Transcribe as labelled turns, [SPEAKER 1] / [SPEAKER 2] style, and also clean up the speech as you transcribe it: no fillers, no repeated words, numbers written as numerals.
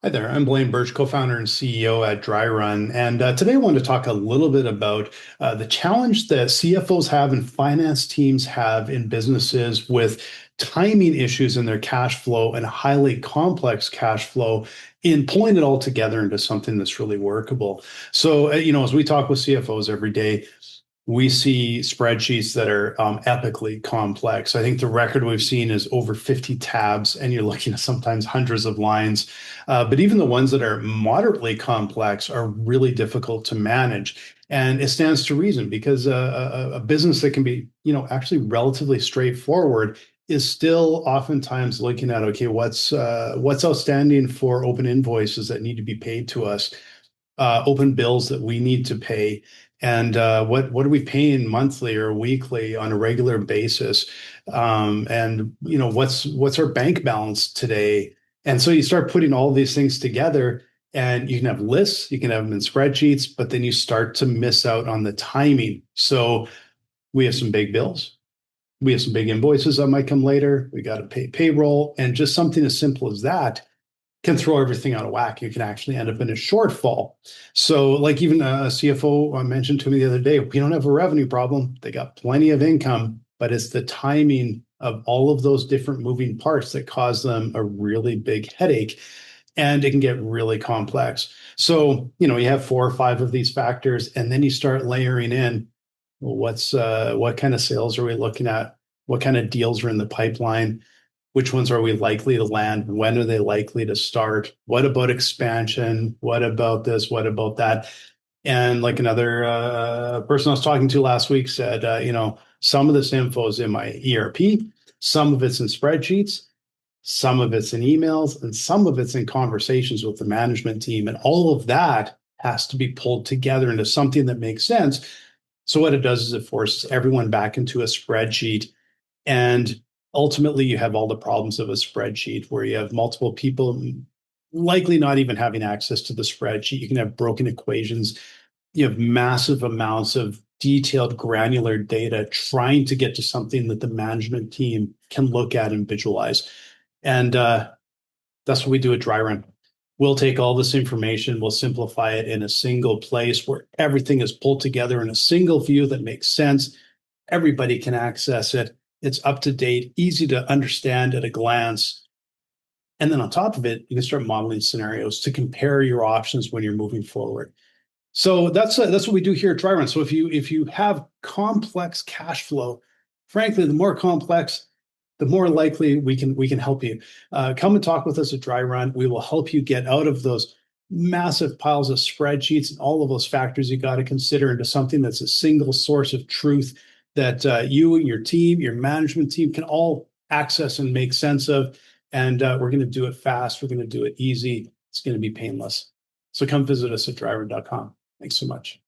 [SPEAKER 1] Hi there, I'm Blaine Birch, co-founder and CEO at Dryrun. And today I want to talk a little bit about the challenge that CFOs have and finance teams have in businesses with timing issues in their cash flow and highly complex cash flow in pulling it all together into something that's really workable. So, as we talk with CFOs every day, we see spreadsheets that are epically complex. I think the record we've seen is over 50 tabs, and you're looking at sometimes hundreds of lines. But even the ones that are moderately complex are really difficult to manage. And it stands to reason because a business that can be, actually relatively straightforward is still oftentimes looking at, okay, what's outstanding for open invoices that need to be paid to us, open bills that we need to pay, and what are we paying monthly or weekly on a regular basis, and what's our bank balance today. And so you start putting all these things together, and you can have lists, you can have them in spreadsheets, but then you start to miss out on the timing. So we have some big bills, we have some big invoices that might come later, we got to pay payroll, and just something as simple as that can throw everything out of whack. You can actually end up in a shortfall. So, like even a CFO mentioned to me the other day, we don't have a revenue problem. They got plenty of income, but it's the timing of all of those different moving parts that cause them a really big headache. And it can get really complex. So, you have four or five of these factors, and then you start layering in, well, what kind of sales are we looking at? What kind of deals are in the pipeline? Which ones are we likely to land? When are they likely to start? What about expansion? What about this? What about that? And like another person I was talking to last week said, some of this info is in my ERP, some of it's in spreadsheets, some of it's in emails, and some of it's in conversations with the management team. And all of that has to be pulled together into something that makes sense. So what it does is it forces everyone back into a spreadsheet, and ultimately you have all the problems of a spreadsheet where you have multiple people likely not even having access to the spreadsheet. You can have broken equations. You have massive amounts of detailed granular data trying to get to something that the management team can look at and visualize. And that's what we do at Dryrun. We'll take all this information, we'll simplify it in a single place where everything is pulled together in a single view that makes sense. Everybody can access it. It's up to date, easy to understand at a glance. And then on top of it, you can start modeling scenarios to compare your options when you're moving forward. So that's what we do here at Dryrun. So if you have complex cash flow, frankly, the more complex, the more likely we can help you. Come and talk with us at Dryrun. We will help you get out of those massive piles of spreadsheets and all of those factors you got to consider into something that's a single source of truth that you and your team, your management team can all access and make sense of. And we're going to do it fast. We're going to do it easy. It's going to be painless. So come visit us at dryrun.com. Thanks so much.